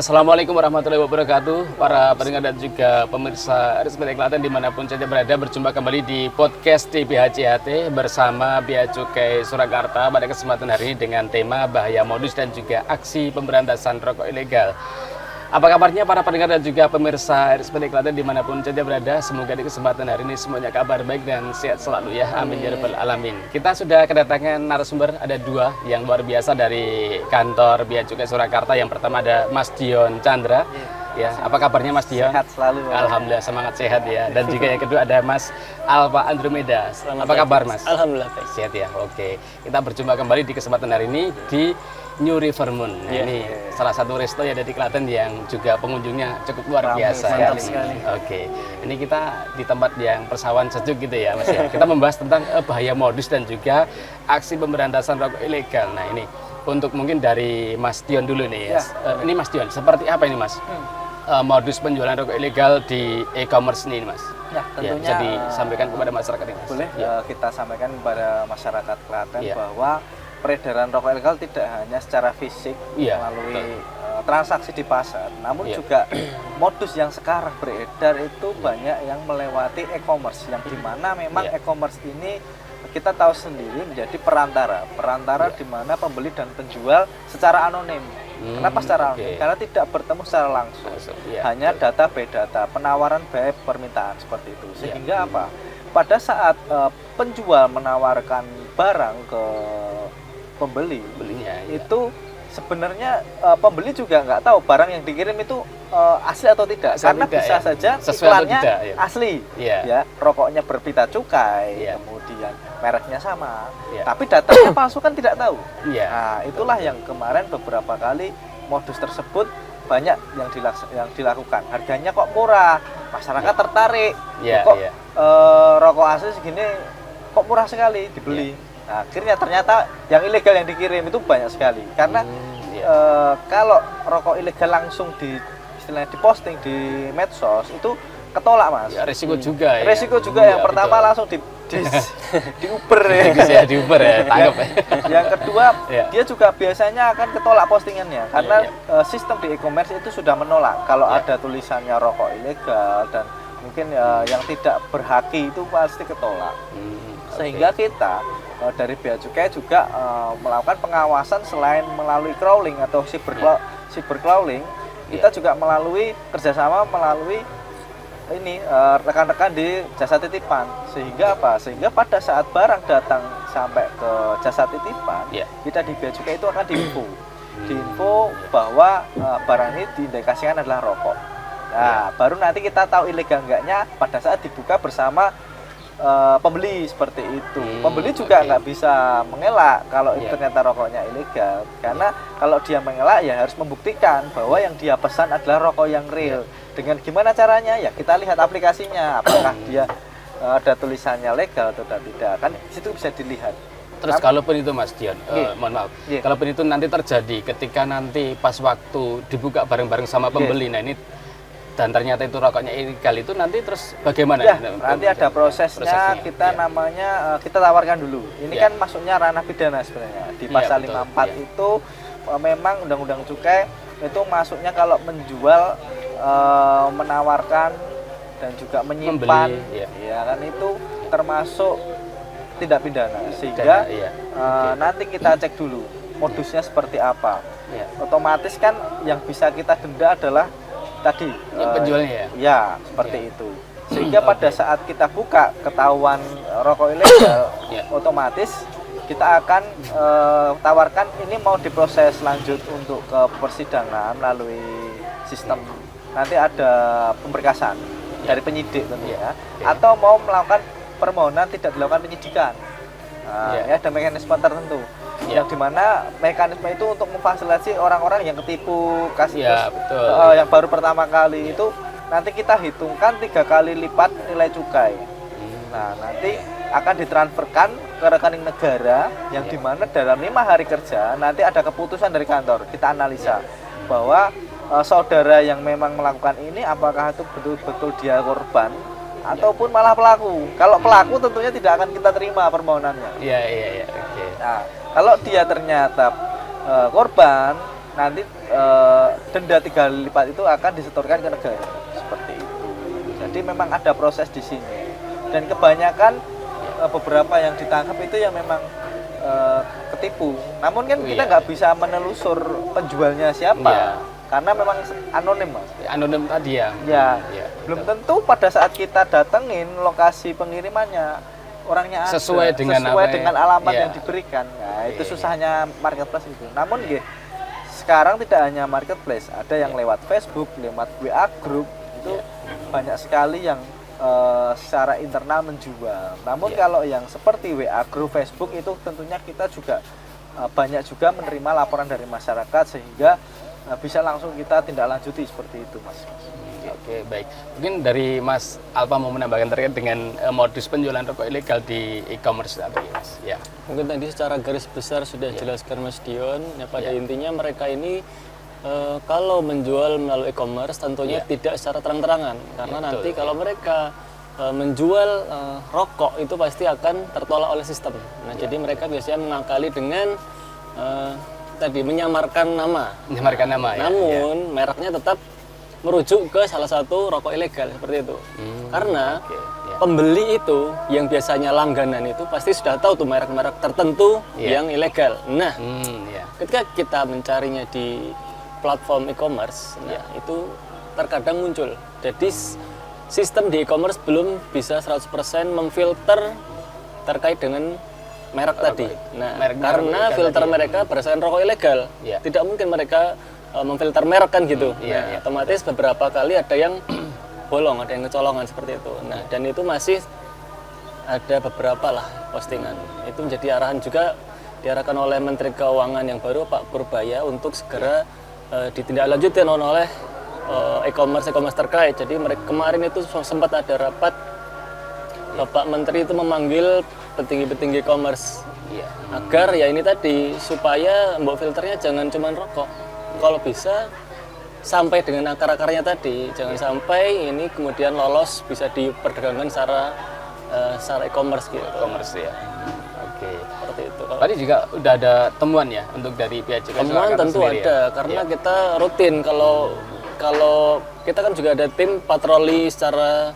Assalamualaikum warahmatullahi wabarakatuh. Para pendengar dan juga pemirsa RSPT Klaten dimanapun saja berada, berjumpa kembali di podcast TBHCHT bersama Bea Cukai Surakarta pada kesempatan hari ini dengan tema bahaya modus dan juga aksi pemberantasan rokok ilegal. Apa kabarnya para pendengar dan juga pemirsa RSPT Klaten dimanapun saja berada? Semoga di kesempatan hari ini semuanya kabar baik dan sehat selalu ya. Amin ya rabbal alamin. Kita sudah kedatangan narasumber, ada dua yang luar biasa dari kantor Bea Cukai Surakarta. Yang pertama ada Mas Dion Chandra. Ya, apa kabarnya Mas Dion? Sehat selalu. Alhamdulillah, semangat sehat ya. Dan juga yang kedua ada Mas Alfa Andromeda. Apa kabar Mas? Alhamdulillah baik. Sehat ya. Oke. Kita berjumpa kembali di kesempatan hari ini di New River Moon. Ini salah satu resto yang ada di Klaten yang juga pengunjungnya cukup luar biasa. Mantap sekali. Oke. Ini kita di tempat yang persawahan sejuk gitu ya Mas ya. Kita membahas tentang bahaya modus dan juga aksi pemberantasan rokok ilegal. Nah, ini untuk mungkin dari Mas Dion dulu nih ya. Ini Mas Dion, seperti apa ini Mas? Modus penjualan rokok ilegal di e-commerce ini Mas. Ya, tentunya bisa disampaikan kepada masyarakat ini Mas. Boleh kita sampaikan kepada masyarakat Klaten bahwa peredaran rokok ilegal tidak hanya secara fisik melalui transaksi di pasar, namun juga modus yang sekarang beredar itu banyak yang melewati e-commerce, yang dimana memang e-commerce ini kita tahu sendiri menjadi perantara di mana pembeli dan penjual secara anonim. Kenapa secara anonim? Karena tidak bertemu secara langsung, hanya data by data, penawaran by permintaan seperti itu. Sehingga apa? Pada saat penjual menawarkan barang ke pembeli, itu sebenarnya pembeli juga nggak tahu barang yang dikirim itu asli atau tidak, karena bisa saja iklannya asli, ya rokoknya berpita cukai, kemudian mereknya sama, tapi datanya palsu kan tidak tahu. Nah, itulah yang kemarin beberapa kali modus tersebut banyak yang dilakukan. Harganya kok murah, masyarakat tertarik, kok rokok asli segini kok murah sekali, dibeli. Nah, akhirnya ternyata yang ilegal yang dikirim itu banyak sekali, karena kalau rokok ilegal langsung istilahnya diposting di medsos itu ketolak Mas. Resiko juga ya. Resiko juga yang pertama langsung di Uber ya. Di Uber ya, tangkap ya. Yang kedua dia juga biasanya akan ketolak postingannya karena sistem di e-commerce itu sudah menolak kalau ada tulisannya rokok ilegal dan mungkin yang tidak berhaki itu pasti ketolak. Sehingga kita dari Bea Cukai juga melakukan pengawasan selain melalui crawling atau cyber crawling, kita juga kerjasama melalui rekan-rekan di jasa titipan. Sehingga apa? Sehingga pada saat barang datang sampai ke jasa titipan, kita di Bea Cukai itu akan diinfo bahwa barang ini diindikasikan adalah rokok. Nah, baru nanti kita tahu ilegal enggaknya pada saat dibuka bersama pembeli seperti itu. Pembeli juga nggak bisa mengelak kalau ternyata rokoknya ilegal, karena kalau dia mengelak ya harus membuktikan bahwa yang dia pesan adalah rokok yang real. Dengan gimana caranya? Ya kita lihat aplikasinya, apakah dia ada tulisannya legal atau tidak, kan situ bisa dilihat. Terus kalaupun itu Mas Dion, mohon maaf, kalaupun itu nanti terjadi ketika nanti pas waktu dibuka bareng-bareng sama pembeli, nah ini dan ternyata itu rokoknya ilegal, itu nanti terus bagaimana? Nanti ada prosesnya kita namanya kita tawarkan dulu. Ini kan masuknya ranah pidana sebenarnya. Di pasal 54 itu memang Undang-Undang Cukai itu masuknya kalau menjual, menawarkan dan juga menyimpan, kan itu termasuk tindak pidana. Sehingga nanti kita cek dulu modusnya seperti apa. Otomatis kan yang bisa kita denda adalah tadi penjualnya seperti itu. Sehingga pada saat kita buka ketahuan rokok ilegal, otomatis kita akan tawarkan ini mau diproses lanjut untuk ke persidangan melalui sistem, nanti ada pemberkasan dari penyidik tentunya, atau mau melakukan permohonan tidak dilakukan penyidikan. Ada mekanisme tertentu yang dimana mekanisme itu untuk memfasilitasi orang-orang yang ketipu kasus yang baru pertama kali itu nanti kita hitungkan 3 kali lipat nilai cukai. Nah, nanti akan ditransferkan ke rekening negara yang dimana dalam 5 hari kerja nanti ada keputusan dari kantor. Kita analisa bahwa saudara yang memang melakukan ini apakah itu betul-betul dia korban ataupun malah pelaku. Kalau pelaku tentunya tidak akan kita terima permohonannya. Nah, kalau dia ternyata korban, nanti denda 3 kali lipat itu akan disetorkan ke negara seperti itu. Jadi memang ada proses di sini dan kebanyakan beberapa yang ditangkap itu yang memang ketipu. Namun kan kita nggak bisa menelusur penjualnya siapa karena memang anonim, Mas. Anonim tadi ya. Belum tentu pada saat kita datengin lokasi pengirimannya orangnya ada, sesuai dengan alamat yang diberikan. Nah, itu susahnya marketplace itu. Namun sekarang tidak hanya marketplace, ada yang lewat Facebook, lewat WA group, itu banyak sekali yang secara internal menjual. Namun kalau yang seperti WA group Facebook itu tentunya kita juga banyak juga menerima laporan dari masyarakat sehingga bisa langsung kita tindak lanjuti seperti itu, Mas. Oke, baik. Mungkin dari Mas Alfa mau menambahkan terkait dengan modus penjualan rokok ilegal di e-commerce tadi, Mas. Ya. Mungkin tadi secara garis besar sudah jelaskan Mas Dion. Ya, pada intinya mereka ini kalau menjual melalui e-commerce tentunya tidak secara terang-terangan karena nanti kalau mereka menjual rokok itu pasti akan tertolak oleh sistem. Nah, jadi mereka biasanya mengakali dengan tadi menyamarkan nama. Namun mereknya tetap merujuk ke salah satu rokok ilegal seperti itu. Karena pembeli itu yang biasanya langganan itu pasti sudah tahu tuh merek-merek tertentu yang ilegal. Nah, ketika kita mencarinya di platform e-commerce, itu terkadang muncul. Jadi sistem di e-commerce belum bisa 100% memfilter terkait dengan merek tadi. Nah, karena filter mereka berdasarkan rokok ilegal. Tidak mungkin mereka memfilter merek kan gitu. Otomatis beberapa kali ada yang bolong, ada yang kecolongan seperti itu. Nah, dan itu masih ada beberapa lah postingan. Itu menjadi arahan juga diarahkan oleh Menteri Keuangan yang baru Pak Purbaya untuk segera ditindaklanjuti oleh e-commerce terkait. Jadi kemarin itu sempat ada rapat, Bapak Menteri itu memanggil petinggi-petinggi e-commerce agar ya ini tadi supaya mbok filternya jangan cuma rokok. Kalau bisa sampai dengan akar-akarnya tadi, jangan sampai ini kemudian lolos bisa diperdagangkan secara e-commerce gitu. E-commerce ya. Oke. Seperti itu. Tadi juga udah ada temuan ya untuk dari Bea Cukai Temuan tentu ada karena kita rutin kalau kita kan juga ada tim patroli secara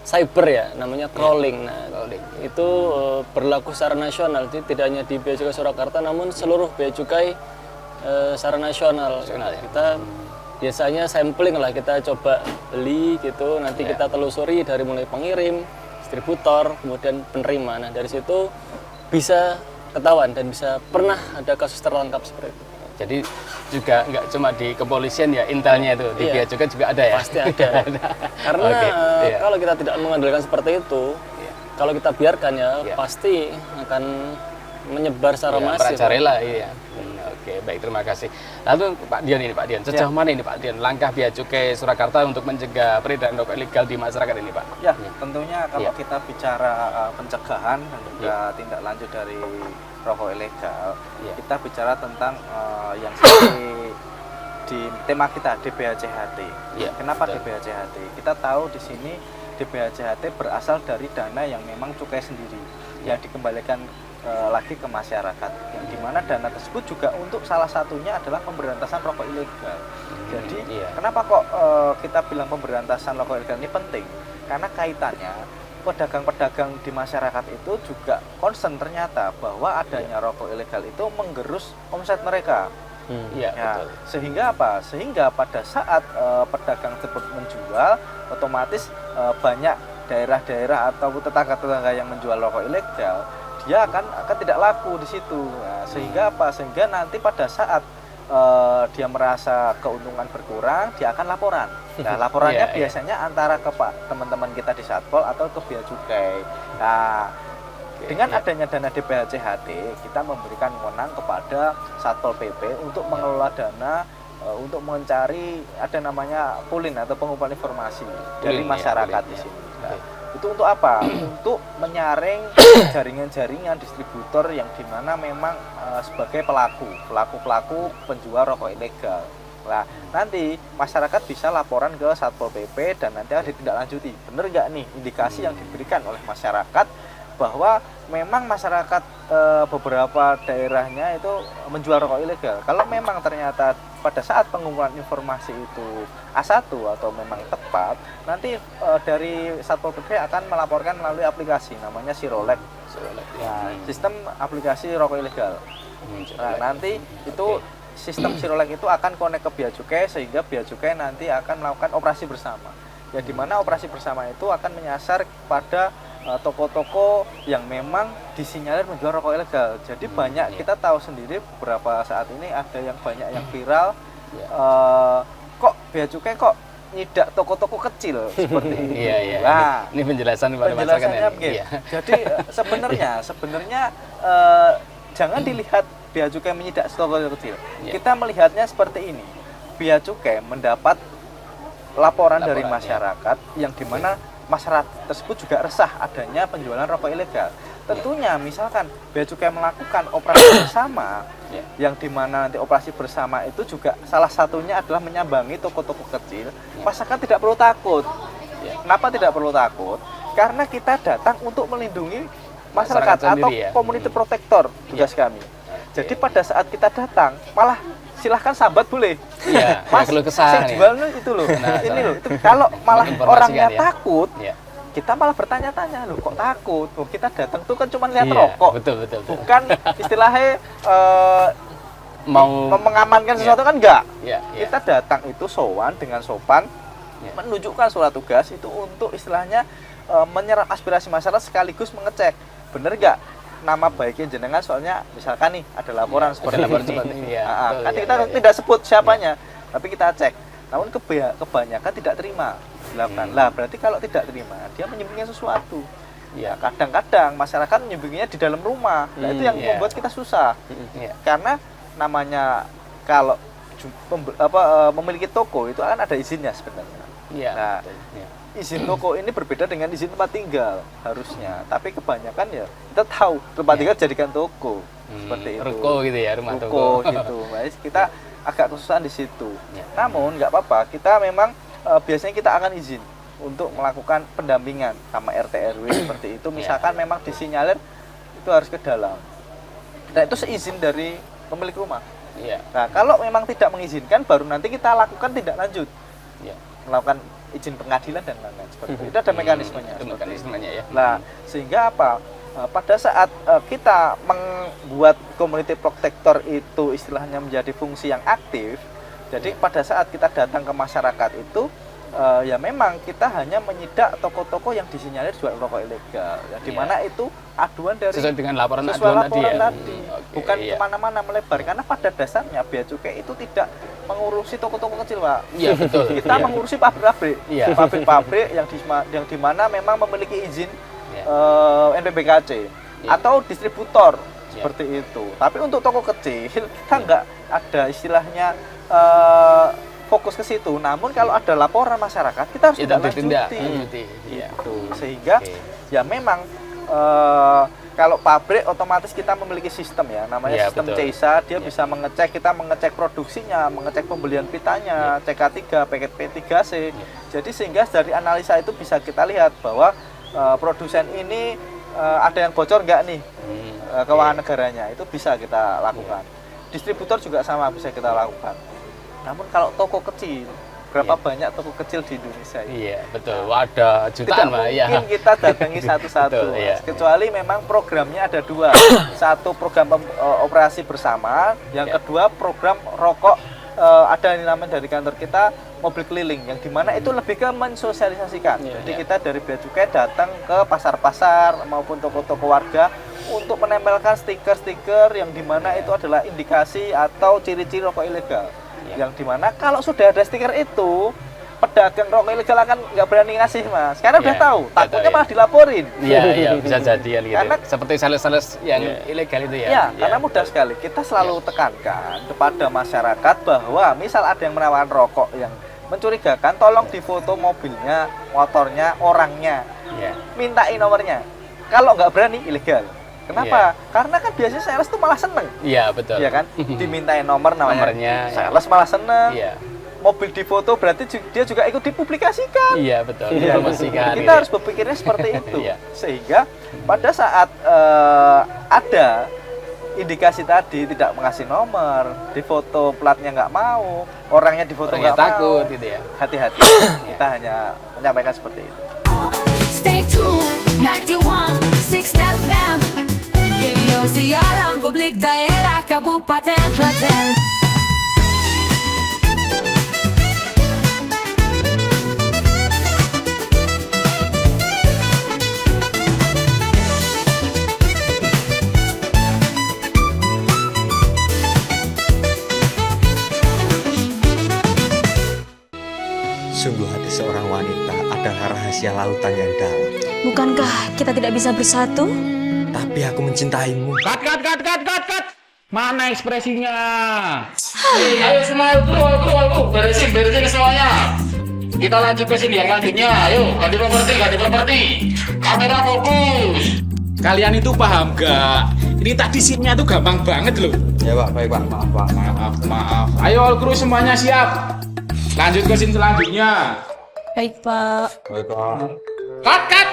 cyber ya, namanya crawling. Nah, itu berlaku secara nasional, jadi tidak hanya di Bea Cukai Surakarta namun seluruh Bea Cukai secara nasional. Kita biasanya sampling lah, kita coba beli gitu, nanti kita telusuri dari mulai pengirim, distributor, kemudian penerima. Nah, dari situ bisa ketahuan dan bisa pernah ada kasus tertangkap seperti itu. Jadi juga nggak cuma di kepolisian ya, intelnya itu di Bea Cukai juga ada ya? Pasti ada. Karena kalau kita tidak mengandalkan seperti itu, kalau kita biarkan ya pasti akan menyebar secara masif. Merajalela, Oke, baik, terima kasih. Lalu Pak Dion, sejauh mana ini Pak Dion langkah Bea Cukai Surakarta untuk mencegah peredaran rokok ilegal di masyarakat ini, Pak? Ya, tentunya kalau kita bicara pencegahan dan juga tindak lanjut dari rokok ilegal, kita bicara tentang yang seperti di tema kita DBHCHT. Kenapa DBHCHT? Kita tahu di sini DBHCHT berasal dari dana yang memang cukai sendiri yang dikembalikan lagi ke masyarakat, yang dimana dana tersebut juga untuk salah satunya adalah pemberantasan rokok ilegal. Jadi kenapa kok kita bilang pemberantasan rokok ilegal ini penting? Karena kaitannya pedagang-pedagang di masyarakat itu juga concern ternyata bahwa adanya rokok ilegal itu menggerus omset mereka. Betul. Sehingga apa? Sehingga pada saat pedagang tersebut menjual, otomatis banyak daerah-daerah atau tetangga-tetangga yang menjual rokok ilegal, dia akan tidak laku di situ. Nah, sehingga apa? Sehingga nanti pada saat dia merasa keuntungan berkurang, dia akan laporan. Nah, laporannya biasanya antara ke teman-teman kita di Satpol atau ke Bea Cukai. Nah, dengan adanya dana DBHCHT, kita memberikan wewenang kepada Satpol PP untuk mengelola dana untuk mencari ada namanya pulin atau pengumpulan informasi dari masyarakat di sini. Nah, itu untuk apa? Untuk menyaring jaringan-jaringan distributor yang dimana memang sebagai pelaku penjual rokok ilegal. Nah, nanti masyarakat bisa laporan ke Satpol PP dan nanti harus ditindaklanjuti. Bener nggak nih indikasi yang diberikan oleh masyarakat bahwa memang masyarakat beberapa daerahnya itu menjual rokok ilegal. Kalau memang ternyata pada saat pengumpulan informasi itu A1 atau memang tepat, nanti dari Satpol PP akan melaporkan melalui aplikasi namanya Sirolek. Ya, sistem aplikasi rokok ilegal. Nah, nanti itu sistem Sirolek itu akan connect ke Bea Cukai sehingga Bea Cukai nanti akan melakukan operasi bersama. Ya, di mana operasi bersama itu akan menyasar pada toko-toko yang memang disinyalir menjual rokok ilegal. Jadi banyak kita tahu sendiri beberapa saat ini ada yang banyak yang viral. Kok Bea Cukai kok nyidak toko-toko kecil seperti ini. Nah, ini penjelasan pada penjelasannya begini. Jadi sebenarnya jangan dilihat Bea Cukai menyidak toko kecil. Kita melihatnya seperti ini. Bea Cukai mendapat laporan dari masyarakat yang dimana masyarakat tersebut juga resah adanya penjualan rokok ilegal. Tentunya misalkan Bea Cukai melakukan operasi bersama, yang dimana nanti operasi bersama itu juga salah satunya adalah menyambangi toko-toko kecil, masyarakat tidak perlu takut. Kenapa tidak perlu takut? Karena kita datang untuk melindungi masyarakat atau community protector tugas kami. Jadi pada saat kita datang, malah silahkan sambat boleh. Iya, Mas, saya jualnya itu loh. Ini loh, itu kalau malah orangnya takut, kita malah bertanya-tanya loh, kok takut? Oh, kita datang tuh kan cuma lihat rokok. Betul. Bukan istilahnya mau mengamankan sesuatu kan enggak. Kita datang itu sowan dengan sopan, menunjukkan surat tugas itu untuk istilahnya menyerap aspirasi masyarakat sekaligus mengecek bener enggak nama baiknya jenengan, soalnya misalkan nih ada laporan seperti ini. Kan kita tidak sebut siapanya, tapi kita cek. Namun kebanyakan tidak terima dilakukan. Lah berarti kalau tidak terima, dia menyembunyikan sesuatu. Ya kadang-kadang masyarakat menyembunyinya di dalam rumah. Nah itu yang membuat kita susah. Karena namanya kalau memiliki toko itu kan ada izinnya sebenarnya. Nah, izin toko ini berbeda dengan izin tempat tinggal harusnya, tapi kebanyakan ya kita tahu tempat tinggal jadikan toko seperti itu. Ruko gitu ya, rumah toko gitu. Nah, kita agak kesusahan di situ. Namun nggak apa-apa, kita memang biasanya kita akan izin untuk melakukan pendampingan sama RT RW seperti itu. Misalkan memang disinyalir itu harus ke dalam. Dan itu seizin dari pemilik rumah. Nah, kalau memang tidak mengizinkan, baru nanti kita lakukan tindak lanjut. Melakukan izin pengadilan dan lain-lain seperti itu. Itu ada mekanismenya. Nah, sehingga apa? Pada saat kita membuat community protector itu istilahnya menjadi fungsi yang aktif, jadi pada saat kita datang ke masyarakat itu ya memang kita hanya menyidak toko-toko yang disinyalir jual rokok ilegal. Ya, di mana itu aduan dari sesuai dengan laporan tadi. Bukan kemana-mana melebar, karena pada dasarnya Bea Cukai itu tidak mengurusi toko-toko kecil, Pak. Iya, betul. Kita mengurusi pabrik-pabrik. Pabrik-pabrik yang dimana memang memiliki izin NPBKC atau distributor seperti itu. Tapi untuk toko kecil kita nggak ada istilahnya fokus ke situ. Namun kalau ada laporan masyarakat kita harus lanjuti. Gitu. Sehingga ya memang kalau pabrik otomatis kita memiliki sistem ya, namanya sistem CISA, dia bisa mengecek, kita mengecek produksinya, mengecek pembelian pitanya, CK3, paket P3C. Jadi sehingga dari analisa itu bisa kita lihat bahwa produsen ini ada yang bocor nggak nih keuangan negaranya, itu bisa kita lakukan. Distributor juga sama bisa kita lakukan. Namun kalau toko kecil, berapa banyak toko kecil di Indonesia ini? Iya, betul. Ada jutaan, Pak. Tidak mungkin kita datangi satu-satu. Kecuali memang programnya ada dua. Satu program operasi bersama, yang kedua program rokok ada yang namanya dari kantor kita mobil keliling, yang dimana itu lebih ke mensosialisasikan. Jadi kita dari Bea Cukai datang ke pasar-pasar maupun toko-toko warga untuk menempelkan stiker-stiker yang dimana itu adalah indikasi atau ciri-ciri rokok ilegal. Yang dimana kalau sudah ada stiker itu, pedagang rokok ilegal akan nggak berani ngasih, Mas. Karena udah tahu, takutnya malah dilaporin. Iya, bisa jadi gitu. Karena seperti sales-sales yang ilegal itu ya. Iya, karena mudah sekali. Kita selalu tekankan kepada masyarakat bahwa misal ada yang menawarkan rokok yang mencurigakan, tolong difoto mobilnya, motornya, orangnya. Mintain nomornya. Kalau nggak berani, ilegal. Kenapa? Karena kan biasanya sales tuh malah seneng. Iya, betul. Iya kan? Dimintain nomornya. Sales malah seneng. mobil difoto berarti dia juga ikut dipublikasikan. Iya betul. Dipromosikan. Kita harus berpikirnya seperti itu. Iya. Sehingga pada saat ada indikasi tadi tidak mengasih nomor, difoto platnya nggak mau, orangnya difoto nggak mau, takut gitu ya. Hati-hati. Kita hanya menyampaikan seperti itu. Stay tuned, 91.6 FM. Radio siaran publik daerah Kabupaten Klaten. Sungguh hati seorang wanita adalah rahasia lautan yang dalam. Bukankah kita tidak bisa bersatu? Tapi aku mencintaimu. Cut. Mana ekspresinya? Ayo semua, keluar. Beresin semuanya. Kita lanjut ke sini yang lanjutnya. Ayo, ganti properti. Kamera fokus. Kalian itu paham gak? Ini tadi scene-nya tuh gampang banget loh. Ya Pak, baik Pak, Maaf. Ayo all crew semuanya siap. Lanjut ke scene selanjutnya. Baik, Pak. Baik Pak. Cut.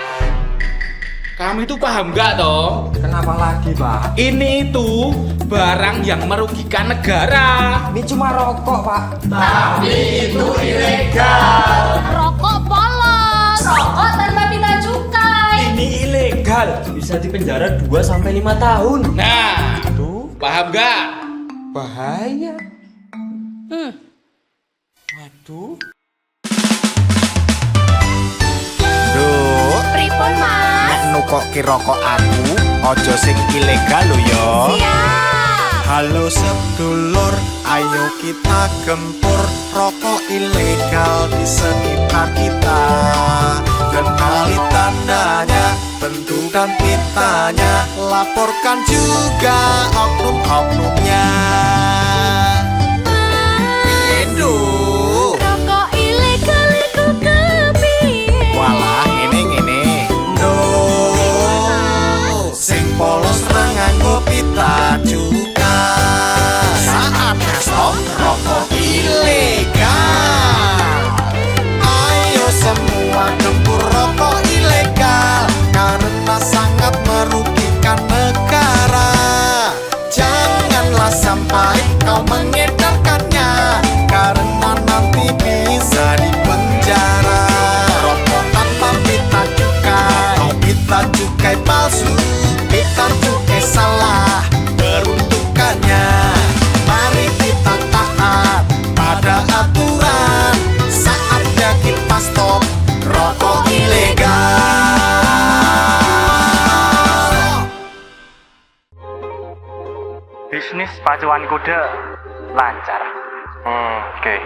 Kamu itu paham gak toh? Kenapa lagi Pak? Ini itu barang yang merugikan negara. Ini cuma rokok Pak. Rokok polos. Rokok tanpa bina cukai. Ini ilegal. Bisa dipenjara 2-5 tahun. Nah, Tuh, paham gak? bahaya. Waduh. Duh, Pripun, Mas? nukoki rokok aku, ojo sing ilegal lho yo. Siap. Halo sedulur, ayo kita gempur rokok ilegal di sekitar kita. Kenali tandanya, bentuk dan pitanya, laporkan juga oknum-oknumnya. Piendo, Rokok ilegal iku kepiye? walah ngene. No, sing polos nganggo pita juga. Saatnya stop rokok ilegal. Ayo semua gempur rokok ilegal karena sangat merugikan negara. Janganlah sampai kau mengedarkannya karena nanti bisa dipenjara. Rokok tanpa pita cukai palsu, pita cukai salah peruntukannya. Mari kita taat pada aturan, saatnya kita stop rokok ilegal. Bisnis pacuan kuda lancar. Oke.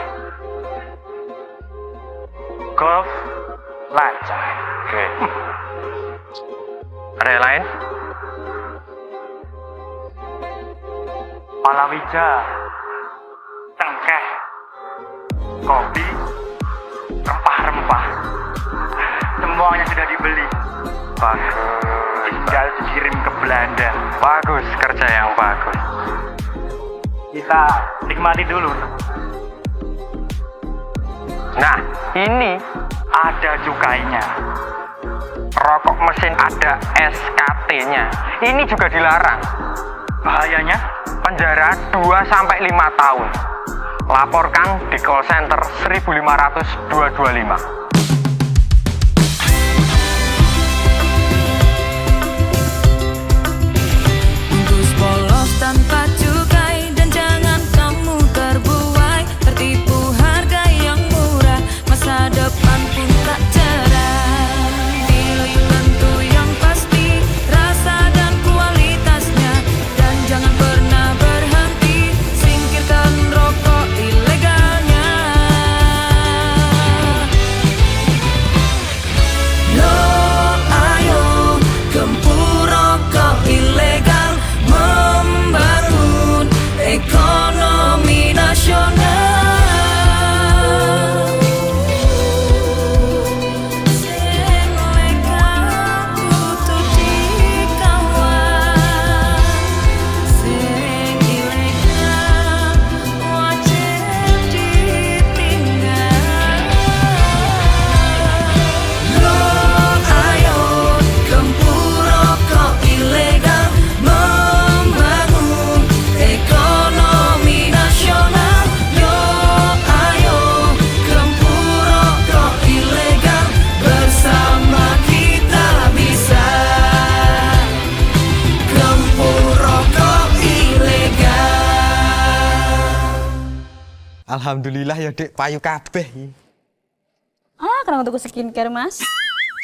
Golf lancar. Oke. Ada yang lain? Palawija, cengkeh, kopi, rempah-rempah. Semuanya sudah dibeli. Bagus. Tinggal dikirim ke Belanda. Bagus, kerja yang bagus. Kita nikmati dulu. Nah, ini ada cukainya. Rokok mesin ada SKT-nya. Ini juga dilarang. Bahayanya? Penjara 2-5 tahun. Laporkan di call center 1500225. Bungkus polos tanpa cukai dan jangan kamu terbuai, tertipu harga yang murah, masa depan pun tak cerah. Pilih tentu yang pasti, rasa dan kualitasnya, dan jangan pernah berhenti, singkirkan rokok ilegalnya. Alhamdulillah ya Dik, payu kabeh. Kenapa tuku skincare, Mas?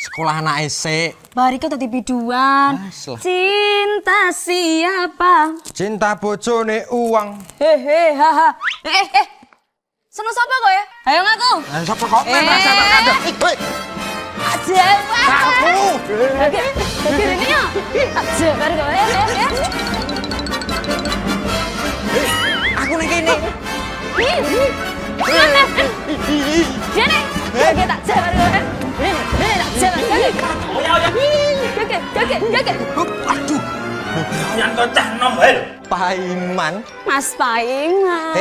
Sekolah anak esek. Barika tadi biduan. Lah. Cinta siapa? Cinta bojone uang. Hehe, haha. Seneng sapa kowe ya? Ayo ngaku. Sapa kok merasa ada? Hei, Aja. aku. Oke, ini ya. Aja, baru kowe ya. Aku ning kene. Mana? Sini. Oke, tak jalan kowe. Ini tak jalan. Oke. Aduh, Yang kocah nom wae. Paiman. Mas Paiman.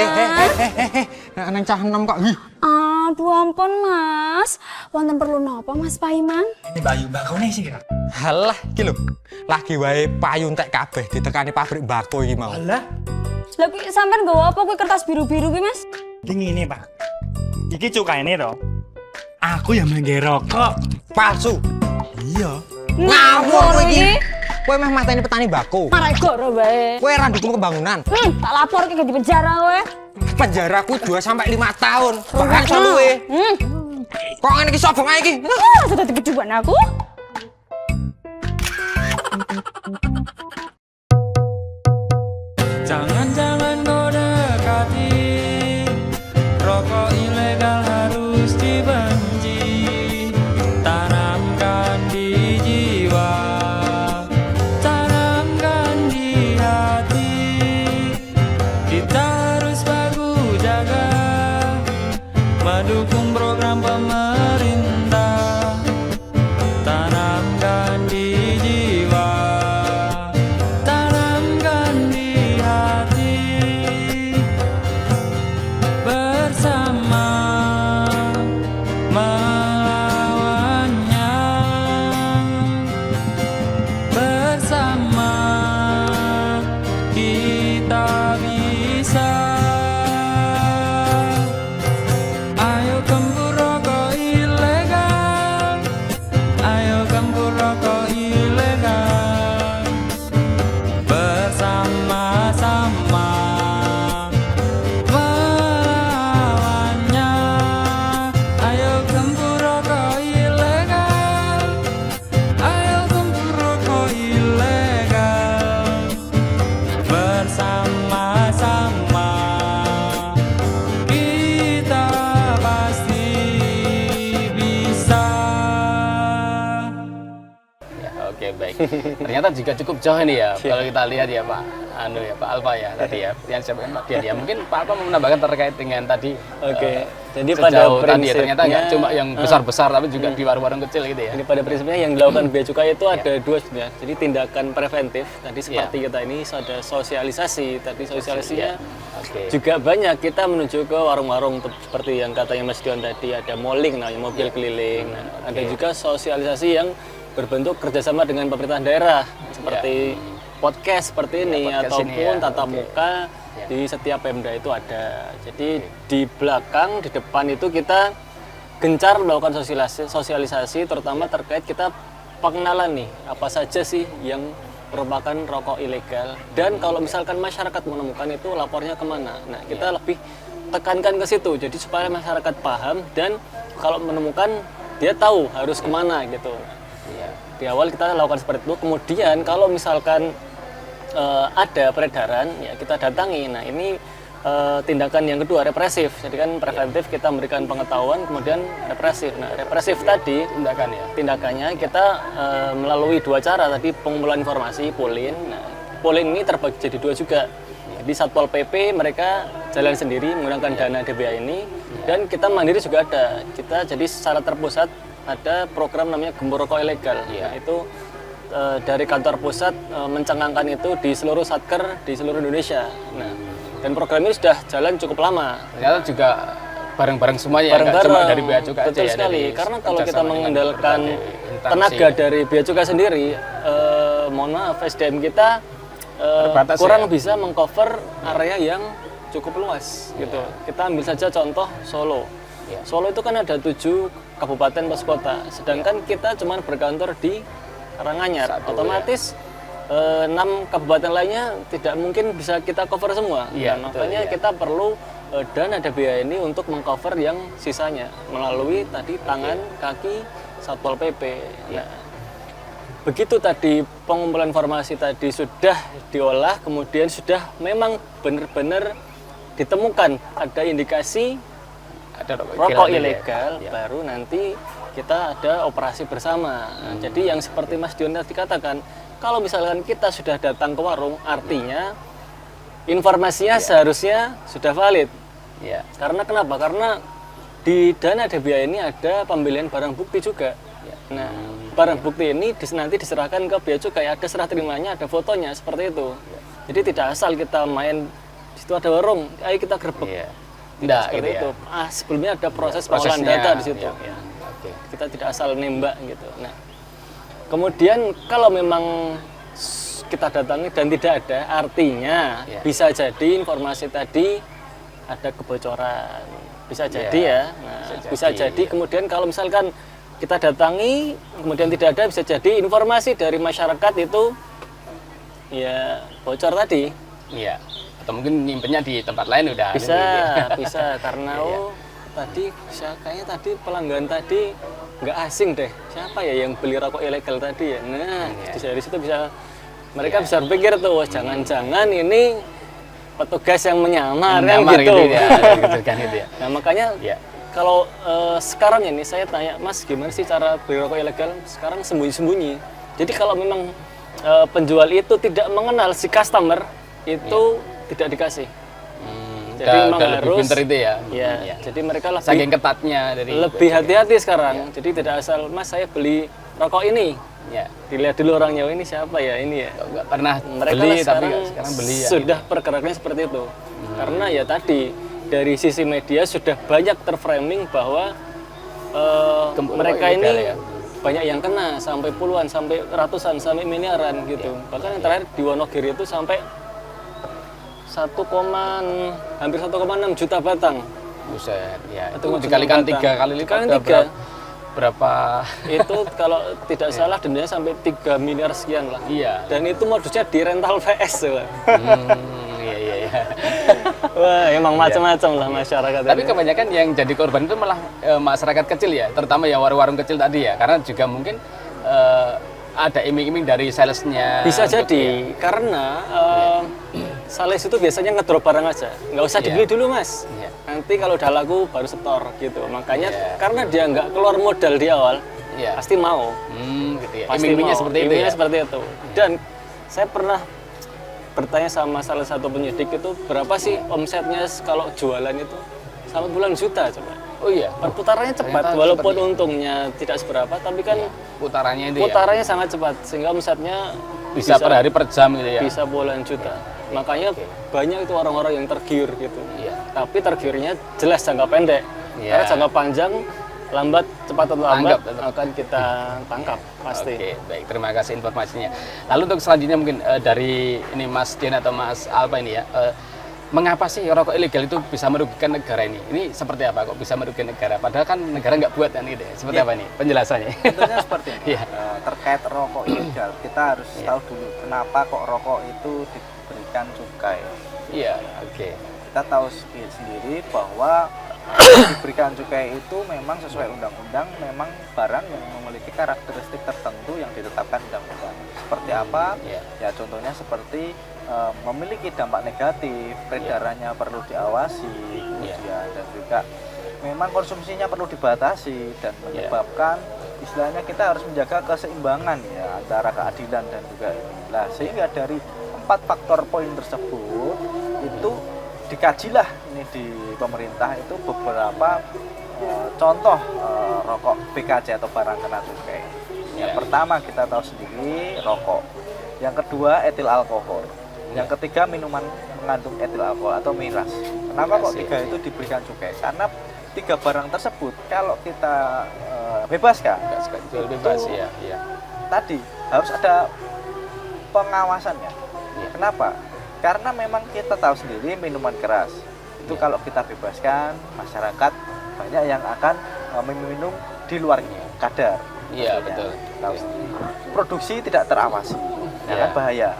Nang cah enom kok. Aduh ampun Mas. Wonten perlu napa Mas Paiman? Ini bayu bakone sih kira. Halah iki lho. Lagi wae payu entek kabeh ditekani pabrik mbako iki mau. Alah, Lah kuwi sampean nggawa apa kuwi kertas biru-biru kuwi Mas? iki ngene, Pak. Iki cukaine to. Aku yang mengge rokok. Palsu. Iya. Ngawur kowe iki. Kowe meh mateni petani mbako. Marai goro bae. Kowe ra dukung pembangunan. Tak lapor ke di penjara kowe. Penjaraku 2 sampai 5 tahun. Bahkan luwe. Kok ngene iki sobong ae iki? Sudah dibiduan aku. Jangan-jangan kau dekati, rokok ilegal harus dibenci. Tanamkan di jiwa, tanamkan di hati. Kita harus baku jaga, mendukung program pemerintah. Tanamkan di jiwa, tanamkan di hati. Bersama melawannya, bersama kita bisa. Ayo gempur rokok ilegal, ayo gempur rokok ilegal. Bersama-sama melawannya. Ayo gempur rokok ilegal, ayo gempur rokok ilegal. Bersama-sama kita pasti bisa. Ya, oke baik. Ternyata juga cukup jauh ini ya kalau kita lihat ya Pak Pak Alfa ya tadi ya yang saya Pak Dian ya. Mungkin Pak Alfa mau menambahkan terkait dengan tadi. Oke, jadi sejauh pada tadi ya, prinsipnya ternyata nggak cuma yang besar-besar tapi juga di warung-warung kecil gitu ya. Jadi pada prinsipnya yang dilakukan bea cukai itu ada dua sebenarnya. Jadi tindakan preventif tadi seperti kita ini ada sosialisasi. Tadi sosialisasinya Oke. juga banyak, kita menuju ke warung-warung seperti yang katanya Mas Dion tadi, ada mallling, nah mobil keliling. Nah, ada juga sosialisasi yang berbentuk kerjasama dengan pemerintah daerah seperti podcast seperti ini podcast ataupun ini ya. tatap muka di setiap Pemda itu ada. Jadi di belakang, di depan itu kita gencar melakukan sosialisasi terutama terkait kita pengenalan nih apa saja sih yang merupakan rokok ilegal, dan kalau misalkan masyarakat menemukan itu lapornya kemana. Nah kita lebih tekankan ke situ jadi supaya masyarakat paham dan kalau menemukan dia tahu harus kemana gitu. Di awal kita lakukan seperti itu, kemudian kalau misalkan ada peredaran ya kita datangi. Nah ini tindakan yang kedua, represif. Jadi kan preventif kita memberikan pengetahuan, kemudian represif. Nah represif tadi tindakannya kita melalui dua cara tadi, pengumpulan informasi, polin. Nah polin ini terbagi jadi dua juga. Jadi Satpol PP mereka jalan sendiri menggunakan dana DBA ini, dan kita mandiri juga ada. Kita jadi secara terpusat ada program namanya Gempur Rokok Ilegal. Nah, itu dari kantor pusat mencengangkan itu di seluruh satker di seluruh Indonesia. Nah, dan program ini sudah jalan cukup lama. Ternyata juga bareng-bareng semuanya, nggak cuma dari Bea Cukai aja. Betul ya, sekali, dari karena kalau kita kerjasama dengan mengandalkan berbagai tenaga instansi. dari Bea Cukai sendiri, mohon maaf SDM kita Terbatas kurang ya? bisa mengcover area yang cukup luas gitu. Kita ambil saja contoh Solo. Solo itu kan ada 7 kabupaten plus kota, sedangkan kita cuma berkantor di Karanganyar. Otomatis 6 kabupaten lainnya tidak mungkin bisa kita cover semua. Iya, Nah, betul, makanya iya. kita perlu dan ada biaya ini untuk mengcover yang sisanya melalui tadi tangan, kaki, Satpol PP. Nah, begitu tadi pengumpulan informasi tadi sudah diolah, kemudian sudah memang benar-benar ditemukan ada indikasi Ada rokok ya. ilegal, Ya. baru nanti kita ada operasi bersama. Nah, jadi yang seperti Mas Dion tadi katakan, kalau misalkan kita sudah datang ke warung, artinya informasinya seharusnya sudah valid. Ya. Karena kenapa? Karena di dana DBA ini ada pembelian barang bukti juga. Nah, barang bukti ini nanti diserahkan ke Bea Cukai, ada serah terimanya, ada fotonya, seperti itu. Jadi tidak asal kita main, di situ ada warung, ayo kita gerbek. Iya. Tidak Tidak seperti gitu ya. itu. Sebelumnya ada proses pengolahan Prosesnya, data di situ. ya. Ya. Oke. Kita tidak asal nembak gitu. Nah, kemudian kalau memang kita datangi dan tidak ada, artinya Ya. bisa jadi informasi tadi ada kebocoran, bisa jadi ya. Nah, bisa jadi ya. kemudian kalau misalkan kita datangi kemudian tidak ada, bisa jadi informasi dari masyarakat itu ya bocor tadi. Iya. Atau mungkin nyimpennya di tempat lain udah. Bisa, gitu. bisa karena Iya. tadi kayaknya tadi pelanggan tadi nggak asing deh. Siapa ya yang beli rokok ilegal tadi ya? Nah, dari situ bisa mereka bisa berpikir tuh, "Wah, jangan-jangan ini petugas yang menyamar kan gitu." Ya, gitu kan gitu ya. Nah, makanya Iya. kalau sekarang ini saya tanya, "Mas, gimana sih cara beli rokok ilegal?" Sekarang sembunyi-sembunyi. Jadi kalau memang penjual itu tidak mengenal si customer, itu tidak dikasih. Jadi memang udah lebih harus pinter itu ya. Ya, Iya. jadi mereka Saking ketatnya dari lebih hati-hati sekarang. Jadi tidak asal, "Mas, saya beli rokok ini." Ya. Dilihat dulu orangnya, "Oh, ini siapa ya ini ya." Nggak pernah Mereka beli lah tapi sekarang beli ya. sudah pergerakannya seperti itu. Karena ya tadi dari sisi media sudah banyak terframing bahwa mereka ilegal ini ya. banyak yang kena sampai puluhan, sampai ratusan, sampai miliaran gitu. Bahkan yang terakhir di Wonogiri itu sampai hampir 1,6 juta batang. Buset, ya. Itu Itu dikalikan batang. 3 kali lipat. Dikalikan udah 3. Berapa? Itu kalau tidak salah dendanya sampai 3 miliar sekian lah. Iya. Dan itu modusnya di rental PS. Wah. Iya. Wah, emang macam-macam lah masyarakat. Tapi ini. kebanyakan yang jadi korban itu malah masyarakat kecil ya, terutama ya warung-warung kecil tadi ya, karena juga mungkin ada iming-iming dari salesnya. Bisa gitu jadi ya. karena sales itu biasanya ngedrop barang aja, nggak usah Iya. dibeli dulu mas. Iya. Nanti kalau udah laku baru setor gitu. Makanya Iya. karena dia nggak keluar modal di awal, Iya. pasti mau. Gitu ya. Pasti Iming-imingnya mau. seperti itu Iming-imingnya ya. seperti itu. Dan saya pernah bertanya sama salah satu penyidik itu berapa sih omsetnya kalau jualan itu sampai bulan juta coba. Oh iya. Perputarannya cepat, Ternyata walaupun seperti itu. untungnya tidak seberapa, tapi kan Putarannya itu putarannya sangat cepat sehingga omsetnya bisa per hari per jam gitu ya. bisa puluhan juta. Makanya banyak itu orang-orang yang tergiur gitu. Iya. Tapi tergiurnya jelas jangka pendek. Iya. Karena jangka panjang lambat cepat atau lambat Tanggap, akan kita tangkap pasti. Oke, baik, terima kasih informasinya. Lalu untuk selanjutnya mungkin dari ini Mas Dian atau Mas Alpa ini ya, mengapa sih rokok ilegal itu bisa merugikan negara ini? Ini seperti apa kok bisa merugikan negara? Padahal kan negara nggak buat kan gitu ya. Seperti apa nih penjelasannya? Tentunya seperti ini. Iya. Terkait rokok ilegal, kita harus tahu dulu kenapa kok rokok itu diberikan cukai. Iya, oke. Kita tahu sendiri bahwa diberikan cukai itu memang sesuai undang-undang, memang barang yang memiliki karakteristik tertentu yang ditetapkan undang-undang. Seperti apa? Iya. Ya contohnya seperti memiliki dampak negatif, peredarannya perlu diawasi, kemudian dan juga memang konsumsinya perlu dibatasi dan menyebabkan istilahnya kita harus menjaga keseimbangan ya antara keadilan dan juga ini. Nah, sehingga dari 4 faktor poin tersebut itu dikajilah ini di pemerintah itu beberapa contoh rokok BKC atau barang kena cukai. Yang pertama kita tahu sendiri rokok. Yang kedua etil alkohol. Yang ketiga minuman mengandung etil alkohol atau miras. Kenapa kok tiga itu diberikan cukai? Karena 3 barang tersebut kalau kita bebaskan, Jual bebas ya. tadi harus ada pengawasannya. Kenapa? Karena memang kita tahu sendiri minuman keras itu kalau kita bebaskan masyarakat banyak yang akan meminum di luar kadar. Iya, betul. Tahu sendiri. Produksi tidak terawasi. ya kan bahaya.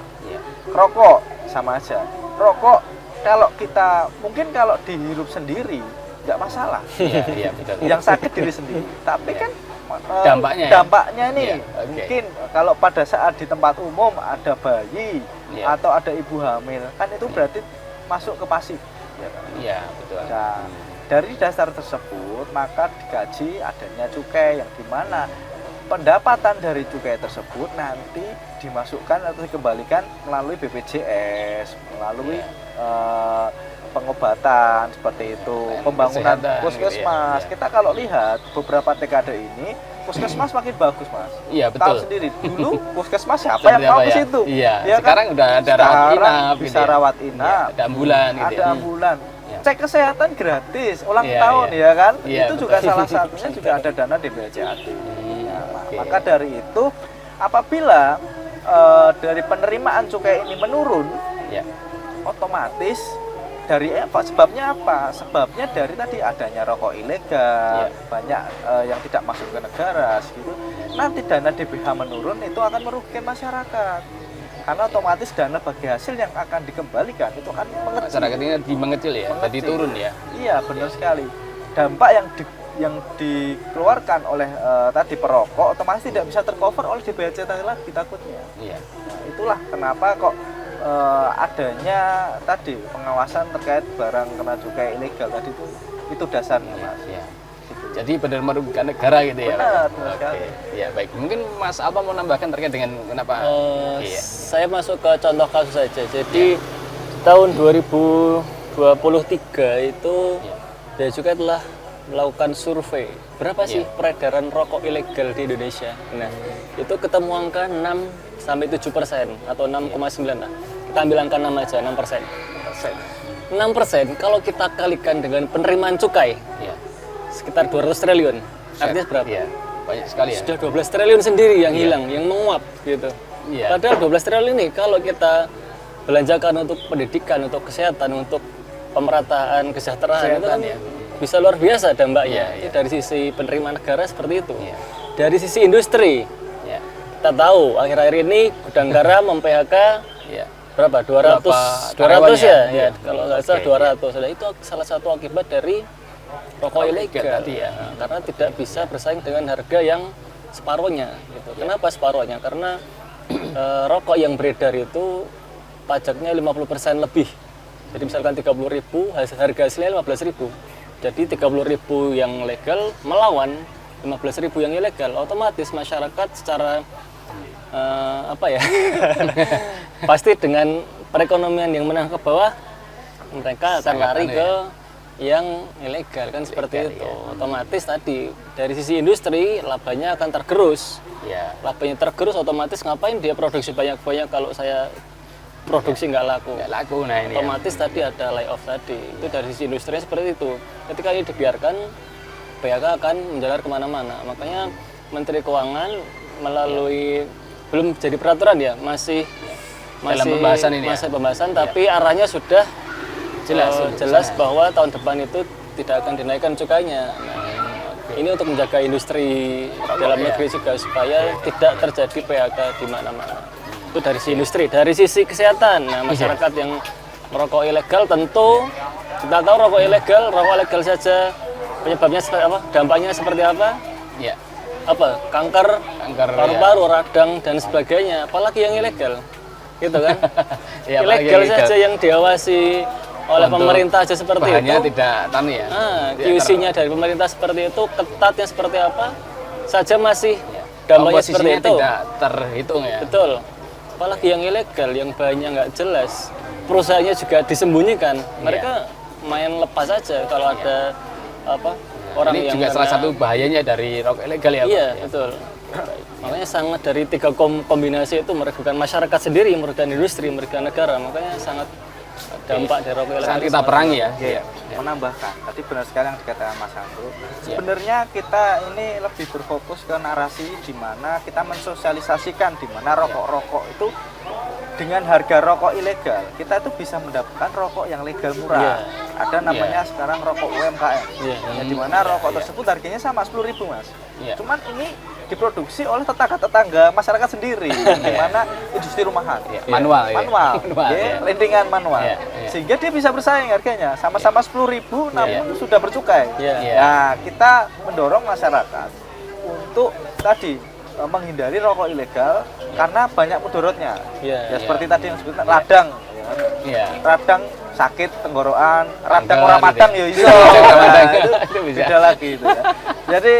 Rokok sama aja. Rokok kalau kita mungkin kalau dihirup sendiri nggak masalah. Iya, betul. Yang sakit diri sendiri. Tapi kan dampaknya nih mungkin kalau pada saat di tempat umum ada bayi atau ada ibu hamil, kan itu berarti masuk ke pasif. Ya kan? Iya, betul. Nah, dari dasar tersebut maka dikaji adanya cukai yang dimana pendapatan dari cukai tersebut nanti dimasukkan atau dikembalikan melalui BPJS, melalui pengobatan seperti itu, pembangunan puskesmas. Kita kalau lihat beberapa dekade ini puskesmas makin bagus, Mas. Iya, betul. Tahu sendiri, dulu puskesmas siapa yang mau ke situ? Iya, ya sekarang kan? udah ada rawat inap, bisa rawat inap, ada ambulan gitu. Ada ambulan. Cek kesehatan gratis, ulang tahun ya kan? Itu juga salah satunya juga ada dana DBHJAT. Maka dari itu apabila dari penerimaan cukai ini menurun, otomatis dari sebabnya apa? Sebabnya dari tadi adanya rokok ilegal, banyak yang tidak masuk ke negara, gitu. Nanti dana DBH menurun itu akan merugikan masyarakat. Karena otomatis dana bagi hasil yang akan dikembalikan itu akan mengecil. Masyarakat ini mengecil ya, jadi turun ya. Iya, benar sekali. Dampak yang dikeluarkan oleh tadi perokok otomatis tidak bisa tercover oleh DBHJAT lagi takutnya. Iya. Nah, itulah kenapa kok adanya tadi pengawasan terkait barang kena cukai ilegal tadi itu dasarnya, Mas. Iya. Jadi benar merugikan negara gitu ya. Benar, Oke. Ya baik. Mungkin Mas Alpa mau nambahkan terkait dengan kenapa? Saya masuk ke contoh kasus saja. Jadi tahun 2023 itu Bea Cukai telah melakukan survei berapa sih peredaran rokok ilegal di Indonesia. Nah, itu ketemu angka 6-7% atau 6,9 lah. Kita ambil angka 6 aja, 6%. 6% kalau kita kalikan dengan penerimaan cukai, sekitar 200 triliun. Artinya berapa? Iya, banyak sekali ya. Sudah 12 triliun sendiri yang hilang, yang menguap gitu. Padahal 12 triliun ini kalau kita belanjakan untuk pendidikan, untuk kesehatan, untuk pemerataan kesejahteraan itu kan bisa luar biasa dampaknya. Itu dari sisi penerimaan negara seperti itu. Dari sisi industri, kita tahu akhir-akhir ini Gudang Garam mem-PHK berapa? 200 ya? Kalau nggak salah 200. Nah, itu salah satu akibat dari rokok ilegal tadi ya, karena tidak bisa bersaing dengan harga yang separuhnya gitu. Kenapa separuhnya? Karena rokok yang beredar itu pajaknya 50% lebih. Jadi misalkan 30.000, harga aslinya 15.000. Jadi 30.000 yang legal melawan 15.000 yang ilegal, otomatis masyarakat secara pasti dengan perekonomian yang menengah ke bawah, mereka akan lari ke yang ilegal kan seperti itu. Otomatis tadi dari sisi industri labanya akan tergerus. Labanya tergerus, otomatis ngapain dia produksi banyak-banyak kalau saya produksi nggak laku. Nah, ini otomatis tadi ada layoff tadi. Itu dari sisi industri seperti itu. Ketika ini dibiarkan, PHK akan menjalar kemana-mana. Makanya Menteri Keuangan melalui belum jadi peraturan ya, masih dalam pembahasan ini. Masih pembahasan, tapi arahnya sudah jelas bahwa tahun depan itu tidak akan dinaikkan cukainya. Nah, ini untuk menjaga industri dalam negeri juga supaya tidak terjadi PHK di mana-mana. Itu dari sisi industri. Dari sisi kesehatan, nah masyarakat yang merokok ilegal tentu kita tahu rokok ilegal saja penyebabnya seperti apa, dampaknya seperti apa? Kanker paru-paru, radang dan sebagainya. Apalagi yang ilegal, gitu kan? Ilegal saja yang diawasi oleh pemerintah aja seperti itu. Tidak QC-nya dari pemerintah seperti itu, ketatnya seperti apa saja masih dampaknya seperti itu. Tidak terhitung ya. Betul. Apalagi yang ilegal, yang bahannya nggak jelas, perusahaannya juga disembunyikan. Mereka main lepas saja kalau ada orang ini yang juga salah satu bahayanya dari rokok ilegal ya, Pak? Iya, betul. Makanya sangat dari tiga kombinasi itu merugikan masyarakat sendiri, merugikan industri, merugikan negara. Makanya sangat dampak dari rokok ilegal. Saat kita perangi ya. Menambahkan, tadi benar sekali yang dikatakan Mas Andro. Sebenarnya kita ini lebih berfokus ke narasi di mana kita mensosialisasikan di mana rokok-rokok itu dengan harga rokok ilegal kita itu bisa mendapatkan rokok yang legal murah. Ada namanya sekarang rokok UMKM. Di mana rokok tersebut harganya sama 10.000, Mas. Cuman ini diproduksi oleh tetangga masyarakat sendiri, di mana industri rumahan. Manual, Rintingan manual. Sehingga dia bisa bersaing harganya, sama-sama 10.000 namun sudah bercukai. Nah, kita mendorong masyarakat untuk tadi menghindari rokok ilegal karena banyak mudaratnya. Seperti tadi yang disebutkan radang. Radang sakit tenggorokan, radang orang madang ya iso. Itu beda lagi itu ya. Jadi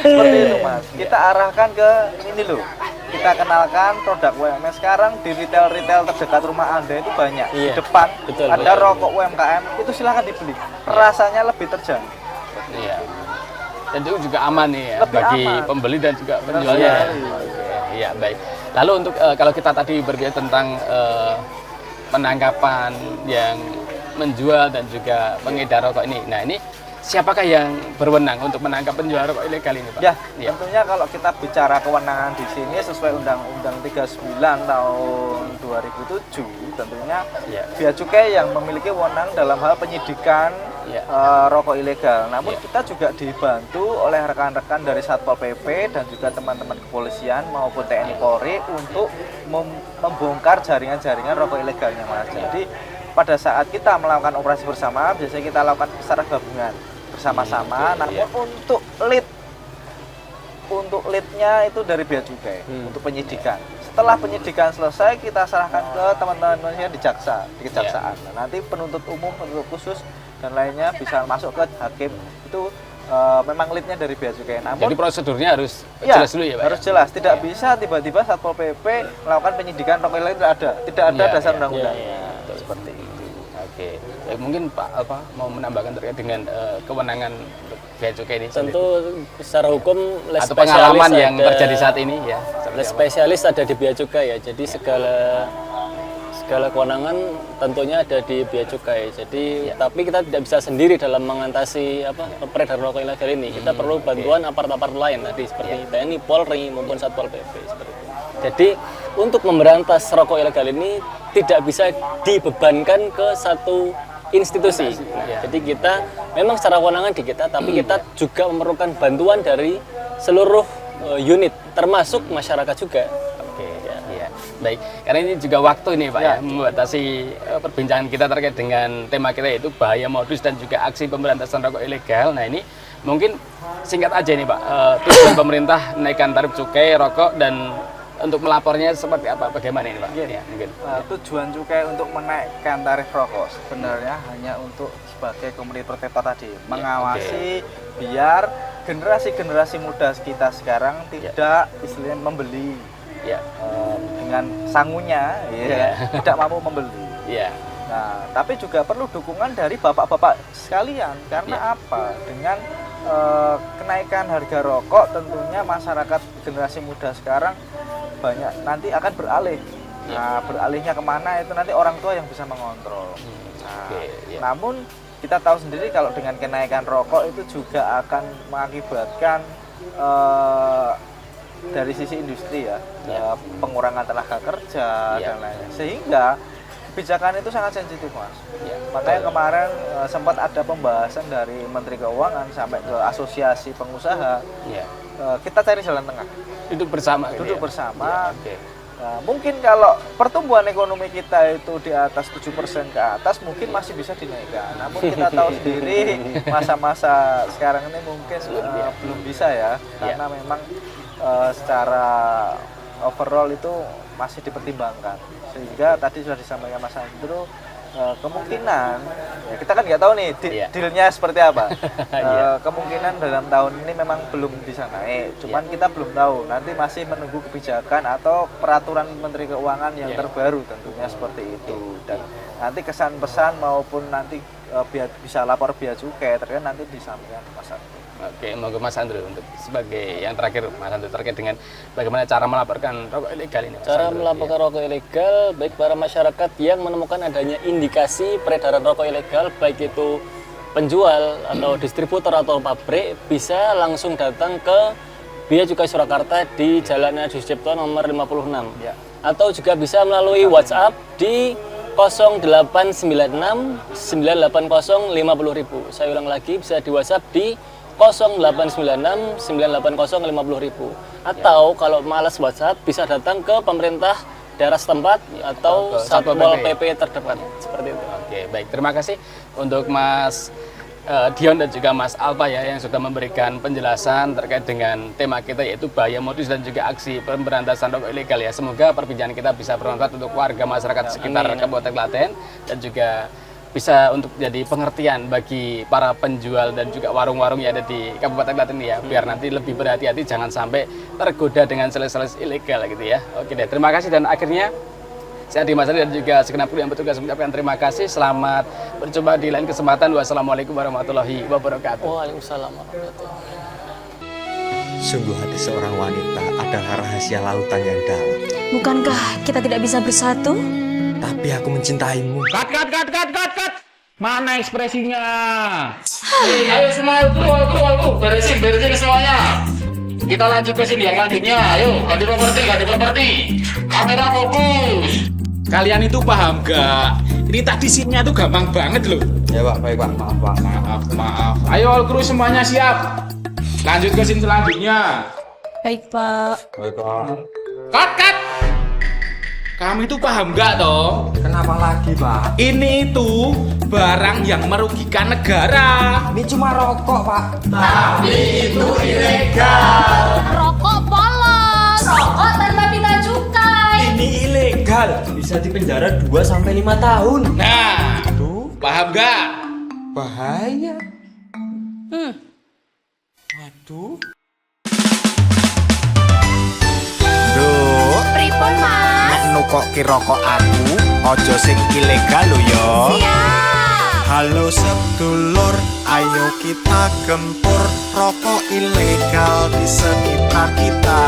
seperti itu Mas. Kita arahkan ke ini loh. Kita kenalkan produk UMKM sekarang di retail terdekat rumah Anda itu banyak. Di depan ada rokok UMKM, itu silahkan dibeli. Rasanya lebih terjangkau. Dan itu juga aman nih ya bagi pembeli dan juga penjualnya. Iya, baik. Lalu untuk kalau kita tadi berbicara tentang penangkapan yang menjual dan juga pengedar rokok ini. Nah, ini siapakah yang berwenang untuk menangkap penjual rokok ilegal ini, Pak? Tentunya kalau kita bicara kewenangan di sini sesuai Undang-Undang 39 tahun 2007, tentunya Bea Cukai yang memiliki wewenang dalam hal penyidikan rokok ilegal. Namun kita juga dibantu oleh rekan-rekan dari Satpol PP dan juga teman-teman kepolisian maupun TNI Polri untuk membongkar jaringan-jaringan rokok ilegalnya, Mas. Jadi pada saat kita melakukan operasi bersama, biasanya kita lakukan secara gabungan bersama-sama. Namun untuk leadnya itu dari Bea Cukai untuk penyidikan. Setelah penyidikan selesai, kita serahkan ke teman-teman di kejaksaan. Nah, nanti penuntut umum, penuntut khusus dan lainnya bisa masuk ke hakim. Itu memang leadnya dari Bea Cukai. Namun, jadi prosedurnya harus jelas dulu ya, Pak? Harus jelas. Tidak bisa tiba-tiba Satpol PP melakukan penyidikan rokok ilegal, tidak ada dasar undang-undangnya. Seperti itu. Oke. Mungkin Pak mau menambahkan terkait dengan kewenangan Bea Cukai ini? Tentu secara hukum atau pengalaman yang terjadi saat ini ya. Spesialis ada di Bea Cukai ya. Jadi segala kewenangan tentunya ada di Bea Cukai. Jadi tapi kita tidak bisa sendiri dalam mengatasi peredaran rokok ilegal ini. Kita perlu bantuan apart-apart lain tadi seperti TNI, Polri maupun Satpol PP seperti itu. Jadi untuk memberantas rokok ilegal ini tidak bisa dibebankan ke satu institusi. Jadi kita memang secara kewenangan di kita, tapi kita juga memerlukan bantuan dari seluruh unit, termasuk masyarakat juga. Baik, karena ini juga waktu ini Pak ya, membatasi perbincangan kita terkait dengan tema kita yaitu bahaya modus dan juga aksi pemberantasan rokok ilegal. Nah ini mungkin singkat aja nih Pak, tujuan pemerintah menaikkan tarif cukai rokok dan untuk melapornya seperti apa, bagaimana ini Pak? Mungkin. Tujuan cukai untuk menaikkan tarif rokok sebenarnya hanya untuk sebagai community protector tadi, mengawasi biar generasi muda kita sekarang tidak istilahnya membeli dengan sangunya, tidak mampu membeli. Nah, tapi juga perlu dukungan dari bapak-bapak sekalian karena apa? Dengan kenaikan harga rokok, tentunya masyarakat generasi muda sekarang banyak nanti akan beralih. Nah, beralihnya kemana itu nanti orang tua yang bisa mengontrol. Namun kita tahu sendiri kalau dengan kenaikan rokok itu juga akan mengakibatkan dari sisi industri pengurangan tenaga kerja dan lainnya, sehingga kebijakan itu sangat sensitif Mas. Makanya kemarin sempat ada pembahasan dari Menteri Keuangan sampai ke asosiasi pengusaha. Kita cari jalan tengah. Duduk bersama. Nah, mungkin kalau pertumbuhan ekonomi kita itu di atas 7% ke atas mungkin masih bisa dinaikkan. Namun kita tahu sendiri masa-masa sekarang ini mungkin belum bisa ya, karena memang secara overall itu masih dipertimbangkan. Sehingga tadi sudah disampaikan Mas Andrew, kemungkinan kita kan nggak tahu nih dealnya seperti apa. Kemungkinan dalam tahun ini memang belum bisa naik, cuman kita belum tahu, nanti masih menunggu kebijakan atau peraturan Menteri Keuangan yang terbaru tentunya seperti itu. Dan nanti kesan pesan maupun nanti bisa lapor Bea Cukai terkait nanti disampaikan ke Mas Andrew. Oke, mau ke Mas Andrew untuk sebagai yang terakhir Mas Andrew terkait dengan bagaimana cara melaporkan rokok ilegal ini. Cara melaporkan rokok ilegal, baik para masyarakat yang menemukan adanya indikasi peredaran rokok ilegal, baik itu penjual atau distributor atau pabrik, bisa langsung datang ke Bea Cukai Surakarta di Jalan Adi Sucipto nomor 56. Atau juga bisa melalui WhatsApp di 0896 980 50.000. Saya ulang lagi, bisa di WhatsApp di 0896 980 50.000. Atau kalau malas WhatsApp bisa datang ke pemerintah daerah setempat atau Satpol PP terdekat seperti itu. Oke, baik. Terima kasih untuk Mas Dion dan juga Mas Alfa ya yang sudah memberikan penjelasan terkait dengan tema kita yaitu bahaya modus dan juga aksi pemberantasan rokok ilegal ya. Semoga perbincangan kita bisa bermanfaat untuk warga masyarakat sekitar Kabupaten Klaten dan juga bisa untuk jadi pengertian bagi para penjual dan juga warung-warung yang ada di Kabupaten Klaten ini ya, biar nanti lebih berhati-hati jangan sampai tergoda dengan sales-sales ilegal gitu ya. Oke deh, terima kasih dan akhirnya saya Dimas dan juga segenap kru yang bertugas mengucapkan terima kasih. Selamat berjumpa di lain kesempatan. Wassalamualaikum warahmatullahi wabarakatuh. Waalaikumsalam warahmatullahi wabarakatuh. Sungguh hati seorang wanita adalah rahasia lautan yang dalam. Bukankah kita tidak bisa bersatu? Tapi aku mencintaimu. Cut. Mana ekspresinya? Ayo semua kru, beresin semuanya. Kita lanjut ke sini yang lanjutnya. Ayo, ganti properti. Kamera fokus. Kalian itu paham gak? Ini tadi scene-nya tuh gampang banget loh. Ya Pak, baik Pak, maaf Pak. Maaf. Ayo all kru semuanya siap. Lanjut ke scene selanjutnya. Baik Pak. Baik Pak. Cut. Kamu itu paham gak toh? Kenapa lagi Pak? Ini itu barang yang merugikan negara. Ini cuma rokok Pak. Tapi itu ilegal. Rokok polos. Rokok tanpa bina cukai. Ini ilegal. Bisa dipenjara 2-5 tahun. Nah, paham gak? Bahaya. Waduh. Duh, Pripun Mas? nek nukoki rokok aku, ojo sing ilegal lho yo. Halo sedulur, ayo kita gempur rokok ilegal di sekitar kita.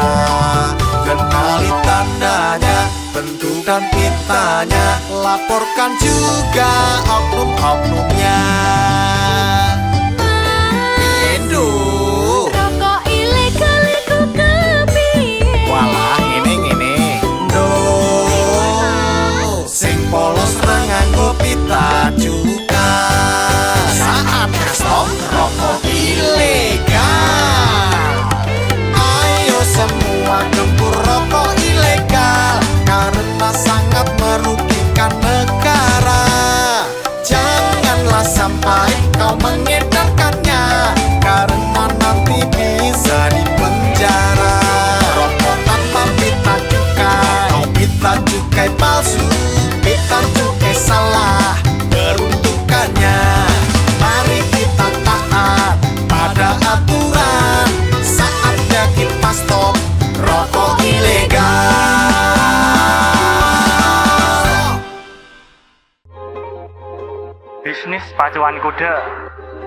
Kenali tandanya, bentuk dan pitanya, laporkan juga oknum-oknumnya. Indo. Rokok ilegal iku kepiye? Walah ngene. Do. Sing polos nganggo pita juga. Saatnya stop rokok ilegal. Ayo semua gempur rokok ilegal karena sangat merugikan negara. Janganlah sampai kau mengedarkannya karena nanti bisa dipenjara. Rokok tanpa pita cukai, pita cukai palsu, pita cukai salah peruntukannya. Mari kita taat pada aturan, saatnya kita stop rokok ilegal. Bisnis pacuan kuda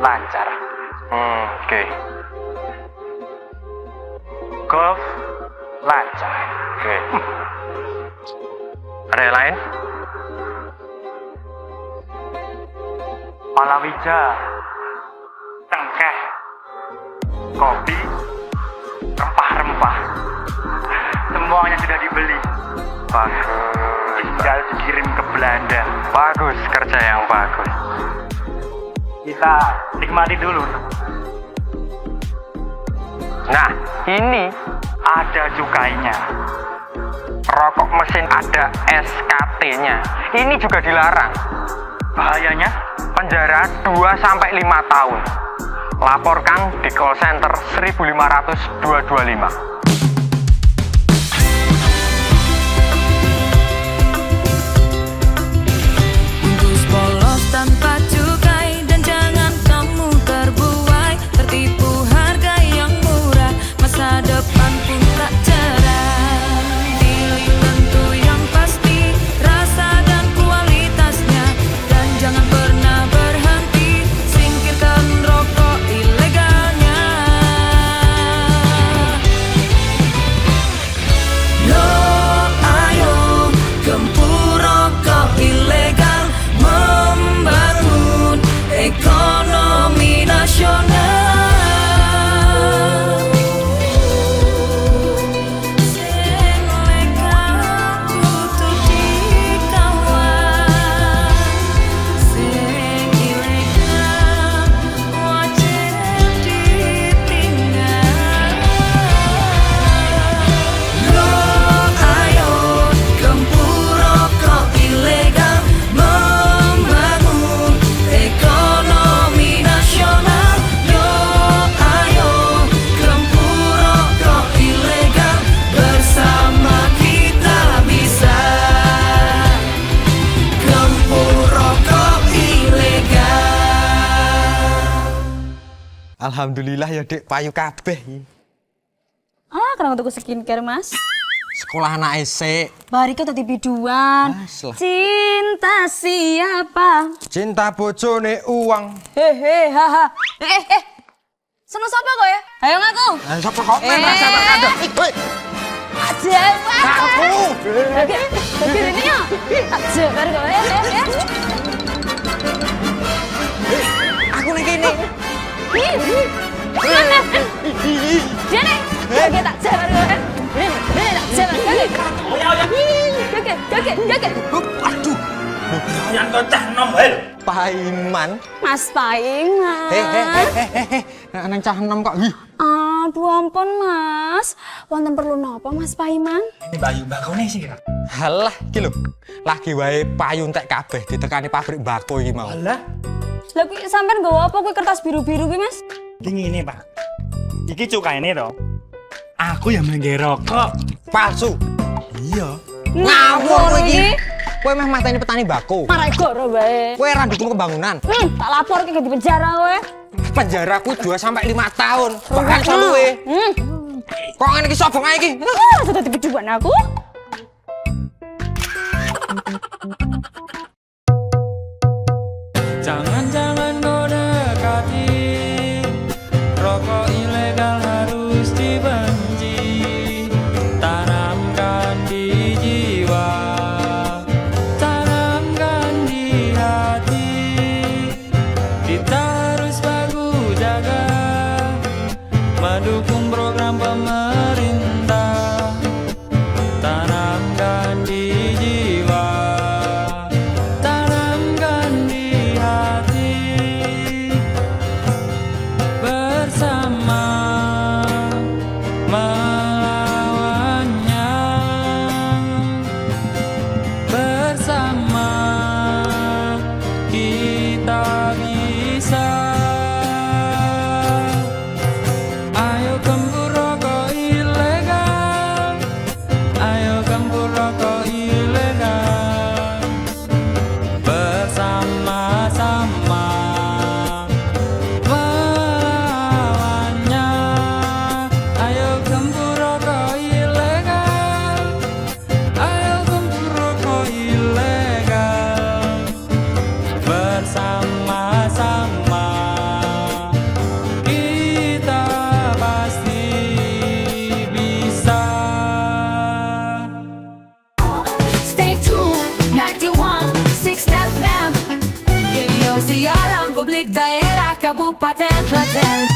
lancar. Oke. Golf lancar. Oke. Ada yang lain? Palawija, cengkeh, kopi, rempah-rempah, semuanya sudah dibeli. Bagus. Tinggal dikirim ke Belanda. Bagus, kerja yang bagus. Kita nikmati dulu. Nah, ini ada cukainya. Rokok mesin ada SKT-nya. Ini juga dilarang. Bahayanya penjara 2-5 tahun. Laporkan di call center 1500225. Bungkus polos tanpa cukai dan jangan kamu terbuai, tertipu harga yang murah, masa depan pun tak cerah. Pilih tentu yang pasti, rasa dan kualitasnya, dan jangan pernah berhenti, singkirkan rokok ilegalnya. Alhamdulillah ya Dek, payu kabeh. Ah, kenapa tuku skincare, Mas? Sekolah anak esek. Barika tadi biduan. Lah. Cinta siapa? Cinta bojone uang. Hehe, haha. Seneng sapa kok ya? Ayo ngaku. Sapa kok merasa ada? Hei, Aja, aku. Oke, ini ya. Aja, baru kok ya. Aku ning kene. Mana? Jene. Oke, tak jalan kok ya. Ini tak jalan kaki. Oke. Aduh, Yang kocah nom hel. Paiman. Mas Paiman. Nang cah enom kok. Aduh ampun Mas. Wonten perlu napa Mas Paiman? Ini bayu bakone sih kira. Halah, iki lho. Lagi wae payu entek kabeh ditekani pabrik mbako iki mau. Alah, Lah kuwi sampean nggawa apa kuwi kertas biru-biru kuwi Mas? ini Pak. Iki cukaine to. Aku yang mengge rokok. Palsu. Iya. Ngawur kowe iki. Kowe meh mateni petani mbako. Marai goro bae. Kowe ra ndukung pembangunan. Tak lapor ke di penjara kowe. Penjaraku 2 sampai 5 tahun. Bahkan luwe. Kok ngene iki sobong ae iki? Sudah dibiduan aku. Jangan-jangan kau dekati, rokok ilegal harus dibenci. Tanamkan di jiwa, tanamkan di hati. Kita harus baku jaga, mendukung program pemerintah. Tanamkan di jiwa, tanamkan di hati. Bersama melawannya, bersama kita bisa. Ayo gempur rokok ilegal, ayo gempur rokok ilegal. Bersama-sama melawannya. Ayo gempur rokok ilegal, ayo gempur rokok ilegal. Bersama-sama kita pasti bisa. Stay tuned, 91.6 FM. Radio Siaran Publik Daerah Kabupaten Klaten.